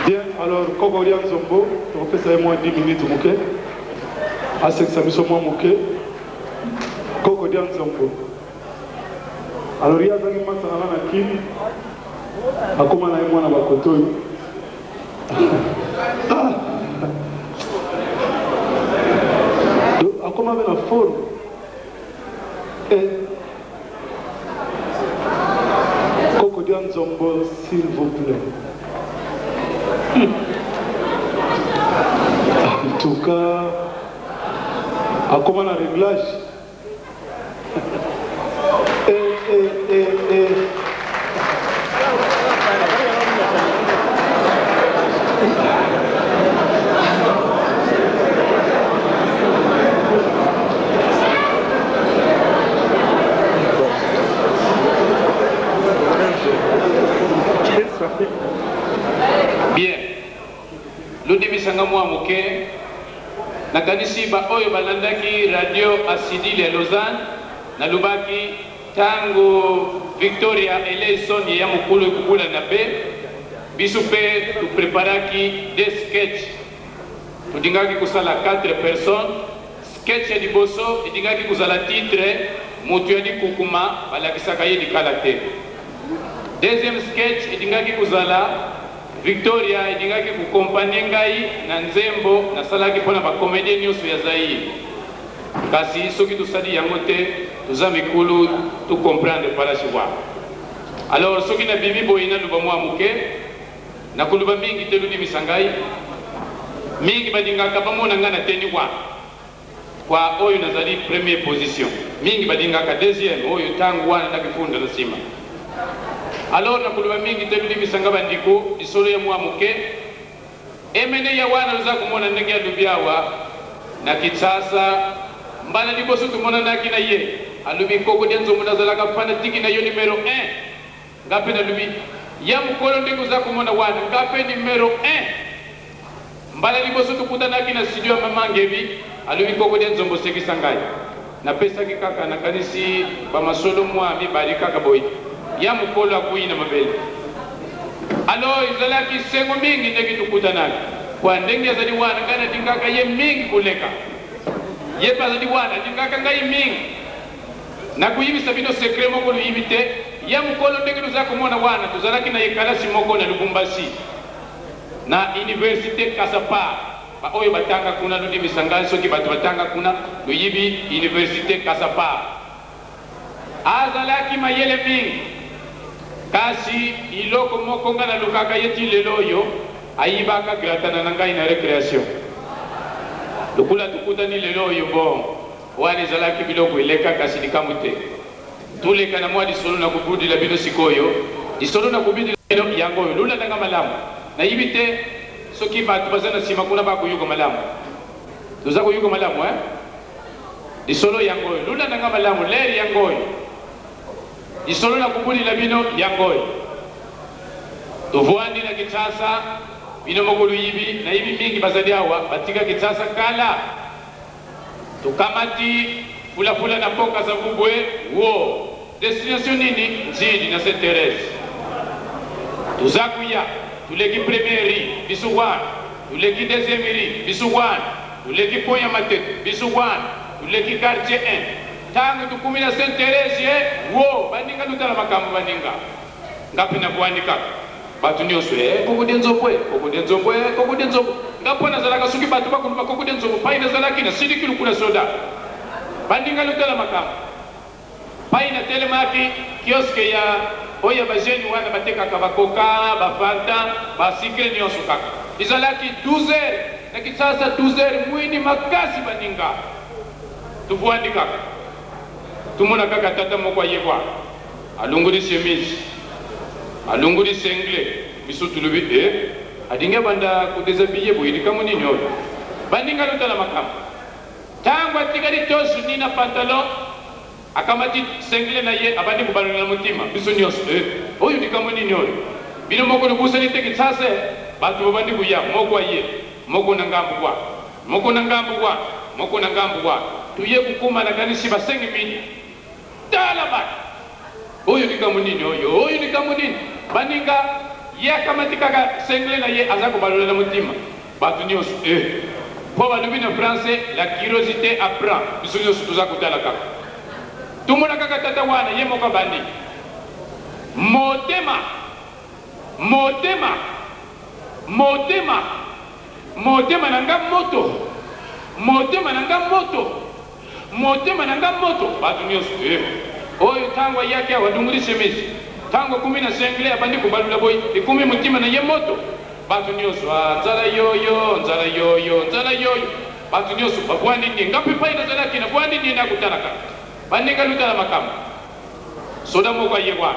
Bien, alors, Kogorian Zombo, on fait ça moins 10 minutes, ok? À ce que ça me soit moins ok? Kogorian Zombo. Alors, il y a des gens qui sont qui a comment on a eu un bakoto. A comment on a la forme? Kogorian Zombo, s'il vous plaît. En tout cas, à comment un réglage? Bien. L'Udibisanga Mouamouke, nakanisi ba oyo balandaki radio Asidile Lausanne, nalubaki tango Victoria Eleison ya mukulu kukula na pe, bisupe tu preparaki des sketch. Tudingaki kusala 4 personnes, sketch ya liboso, idingaki kusala titre, mutu ya di kukuma, balakisaka ye di kalate. Deuxième sketch, idingaki kusala Victoria idingaki kukompanye ngai na nzembo na salaki pona ba comédien nyonso ya Zaïre. Kasi soki tusali yango te tuza mikulu tu comprendre para chiwa. Alors soki na bibi boyina luba mwa muke na kuluba mingi te ludi misangai mingi badingaka bamona ngana teni kwa oyo nazali première position mingi badingaka deuxième oyo tangu wana na kifunda na sima. Alors na kuluba mingi te ludi misanga bandiko isolo ya mwa muke emene ya wana luza kumona ndenge ya lubiawa na kitsasa mbana liboso tumona ndaki na ye alubi koko denzo munazala kafana tiki na yo numero 1 ngape na lubi ya mukolo ndenge za kumona wana ngape numero 1 mbana liboso tukuta ndaki na studio mama ngebi alubi koko denzo mboseki sangai na pesa kikaka na kanisi ba masolo mwa mi bari kaka boy ya mukolo akuina mabele. Alors izalaki sengo mingi ndenge tukuta naki kwa ndenge za diwana kana dingaka ye mingi kuleka ye paza diwana dingaka ngai mingi na kuyibisa bino secret moko luyibite ya mukolo ndenge tuza kumona wana tuzalaki na yekalasi moko na Lubumbashi na université Kasapa ba oyo batanga kuna ludi misangani soki batu batanga kuna luyibi université Kasapa azalaki mayele mingi kasi iloko moko ngana lukaka yeti leloyo ayibaka gratana na ngai na recreation lukula tukuta ni leloyo bon wani zalaki biloko eleka kasi likamute tuleka na mwa disolo na kubudi la bino sikoyo disolo na kubudi la bino yango lula nanga malamu na yibite soki batu bazana sima kuna ba kuyuko malamu tuza kuyuko malamu disolo yango lula nanga malamu leri yango disolo na kubudi la bino yango tuvuandi na kitasa bino mogulu yibi na yibi mingi bazadi hawa batika kitasa kala tukamati fula na poka za Vubwe wo destination nini nzidi na Sainte Thérèse tuzakuya tuleki première bisuwan tuleki deuxième bisuwan tuleki ponya matete bisuwan tuleki quartier 1 tangu tukumi na Sainte Thérèse wo bandinga lutala makambo bandinga ngapina kuandika batu nyonso koko denzombwe ngapona zalaka suki batu bakuluma koko denzombwe paina zalaki na sidiki lukuna soda bandinga lutala makambo paina telemaki kioske ya oya bajeni wana batekaka bakoka bafanta basikre nyonso kaka izalaki 12h na kisasa 12h mwini makasi bandinga tuvuandi kaka tumona kaka tata moko yebwa alungudi chemise alungudi sengle bisutu lubi adinga banda kudesabiller boyidi kamuni nyo bandinga lutala makam tangu atikali tosu nina pantalon akamati sengle na ye abandi kubalona na mutima bisu nyos oyu dikamuni nyo bino moko lubusani teki sase batu bandi kuya moko ye moko na ngambu kwa tuye kukuma na kanisi basengi mini dala ba oyu dikamuni nyo oyu dikamuni baninga yakamati kaka sengle na ye aza kobalolela mutima bato nyonso po balobi na français la curiosité apprend biso nyonso toza kotala kaka tumona kaka tata wana ye moko bandi motema nanga moto motema nanga moto bato nyonso oyo tango yake wadunguli semesi tango 15 abandi kubalula boy ikumi mutima na ye moto bato nyonso nzala yoyo bato nyonso babwandi ndi ngapi pai na zala kina bwandi ndi na kutalaka bandinga lutala makamu soda moko yebwa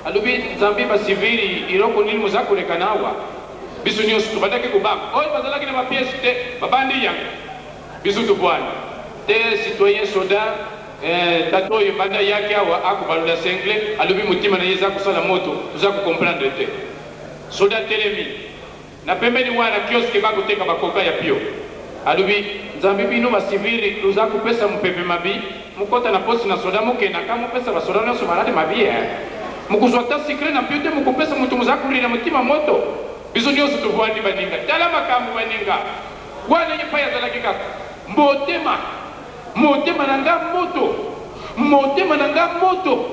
alubi zambi basiviri iroko nini muzakureka nawa bisu nyonso tubadake kubaka oyo bazala kina mapiesi te babandi yang bisu tubwani te citoyen soda tato yo banda yake awa akubalula sengle alubi mutima na yeza kusala moto tuza kukomprendre te soda telemi na pembeni wana kioski bakuteka bakoka ya pio alubi nzambi bino basiviri tuza kupesa mupepe mabi mukota na posi na soda mukena kama pesa basoda nyonso malade mabi mukuzwata sikre na pio te mukupesa mutu muzakulira mutima moto biso nyonso tubwandi baninga tala makambo baninga wana yepaya zalaki kaka motema nanga moto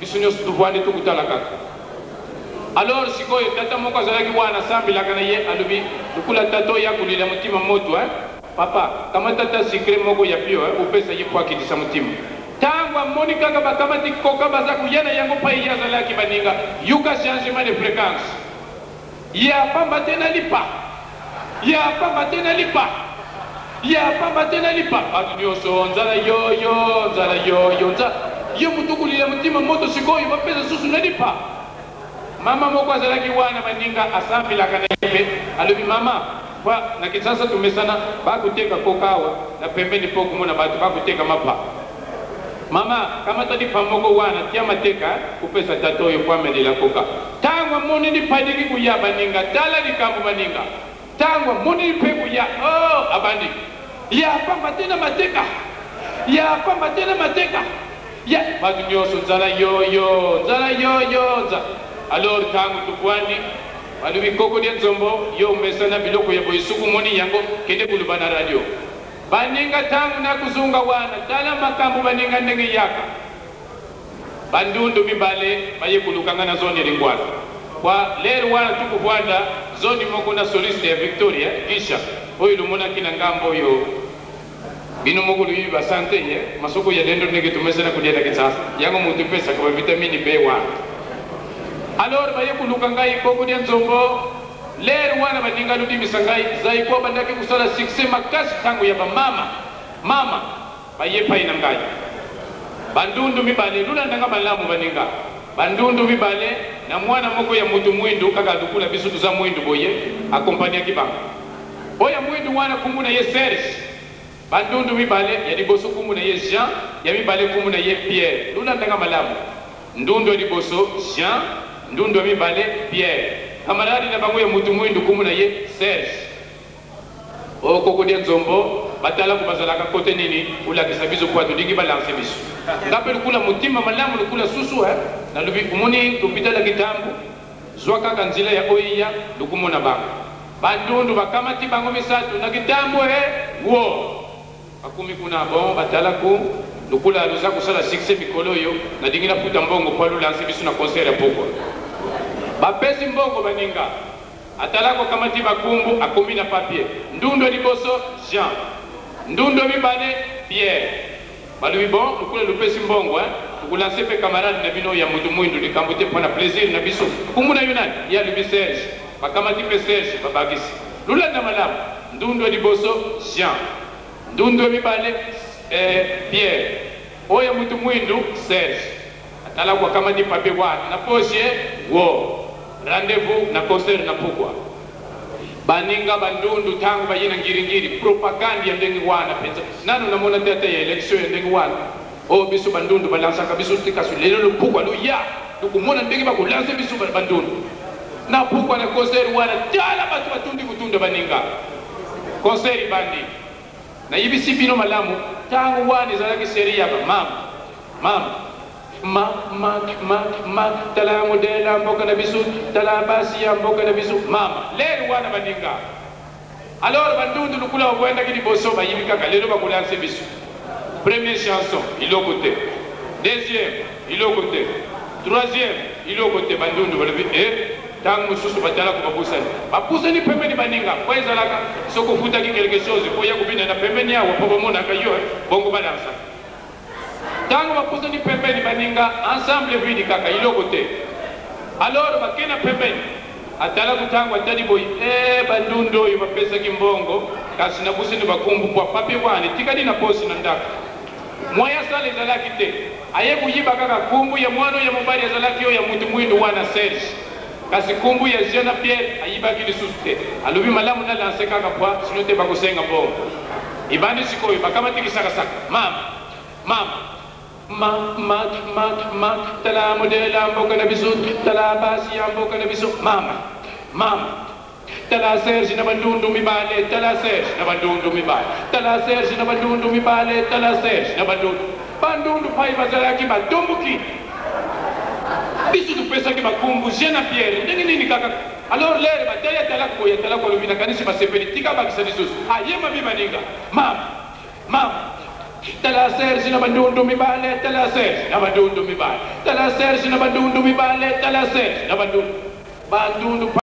biso nyonso tubwandi tukutala kaka alors sikoyo tata moko azalaki wana sambilaka na ye alubi lukula tato yakulila mutima moto papa kama tata sikre moko ya pio upesa ye po akitisa mutima tango amoni kaka bakamati koka baza kuyana yango pai yazalaki baninga yuka changement de fréquence ya pamba tena lipa bato nyonso nzala yoyo yo mutukulila mutima moto sikoyo bapesa susu na lipa mama moko azalaki wana baninga asambilaka na yebe alobi mama kwa na kisasa tumesana bakuteka kokawa na pembeni po kumona bato bakuteka mapa mama kama tadi pamoko wana tia mateka kupesa tato yo kwa medela koka tangwa moni ni padiki kuyaba ninga dala likambu baninga tangwa moni ni peku ya abandi ya pamba tena mateka ya batu nyonso nzala yoyo alors tangu tukwani balubi koko dia nzombo yo mesana biloko ya boyisuku moni yango kende kuluba na radio baninga tangu na kuzunga wana dala makambu baninga ndenge yaka bandundu mibale baye kulukanga na zone lingwana kwa lero wana tukubwanda zone moko na soliste ya Victoria kisha oyo lumona kina ngambo yo bino moko luyi basante ye masoko ya dendo nege tumesana kudia takitsasa yango mutu pesa kwa vitamini B1 alors baye kulukangai koko dia nzombo lero wana baninga ludi misangai zai kwa bandaki kusala succès makasi tangu ya mama baye pai na ngai bandundu mibale lula ndanga malamu baninga bandundu mibale na mwana moko ya mutu mwindu kaka dukula bisutu za mwindu boye akompania kibanga oya mwindu wana kumuna ye Serge bandundu mibale ya liboso kumuna ye Jean ya mibale kumuna ye Pierre lula ndanga malamu ndundu liboso Jean ndundu mibale Pierre kamaradi na bango ya mutu mwindu kumuna ye Serge koko dia nzombo batala kubazalaka kote nini ulakisa biso kwa tudingi balance biso ngape lukula mutima malamu lukula susu na lubi umuni tupitala kitambu zwaka kanzila ya oiya lukumona bango bandundu bakamati bango misatu na kitambu wo akumi kuna bon batala ku lukula aluza kusala succès mikolo yo na dingina puta mbongo kwa lance biso na concert ya poko bapesi mbongo baninga atalako kamati bakumbu akumi na papier ndundo liboso Jean ndundo mibale Pierre balubi bon lukula lupesi mbongo tukulanse pe camarade na bino ya mutu mwindu likambute pona plaisir na biso kumuna yunani ya lubi Serge bakamati pe Serge babagisi lula na malamu ndundo liboso Jean ndundo mibale Pierre oya mutu mwindu Serge atalako kamati papier wa na poche wo rendez-vous na concert na pokwa baninga bandundu tangu bayina ngiringiri propaganda ya ndengi wana penza nanu namona tata ya election ya ndengi wana bisu bandundu balansa kabisu tikasu lelo pokwa lo ya tukumona ndengi bakulansa bisu bandundu na pokwa na concert wana tala batu batundi kutunda baninga concert bandi na yibisi bino malamu tangu wani zalaki sheria ba mama tala modela mboka na bisu tala basi ya mboka na bisu mama lelo wana baninga alors bandundu lukula okwenda kidi boso bayibi kaka lelo bakulanse bisu première chanson il est côté deuxième il est côté troisième il est côté bandundu balebi tant mususu batala ko babusani pembeni baninga kwa ezalaka soko futa ki quelque chose ko ya kubina na pembeni yawo po bomona kayo bongo balansa tango babusani pembeni baninga ensemble vidi kaka ilo côté alors bakena pembeni atala kutango atali boy bandundo yo bapesa kimbongo kasi na busini bakumbu kwa papi wane tikadi na posi na ndaka moya sale zalaki te aye kuyiba kaka kumbu ya mwano ya mobali zalaki yo ya mutu mwindu wana Serge kasi kumbu ya Jean Pierre ayiba kili suste alubi malamu na lanse kaka kwa sinote bakusenga bongo ibandi sikoyo bakama tikisaka saka mama tala modela mboka na bisu tala basi ya mboka na bisu mama tala Serge na bandundu mibale tala Serge na bandundu mibale tala Serge na bandundu mibale tala Serge na bandundu pai bazalaki batombuki bisu tupesa ki bakumbu Jean Pierre ndenge nini kaka alors lere bataya tala ko lubina kanisi basepeli tika bakisa lisusu ayema bimaninga mama tala Serge na bandundu mibale tala Serge na bandundu mibale tala Serge na bandundu mibale tala Serge na bandundu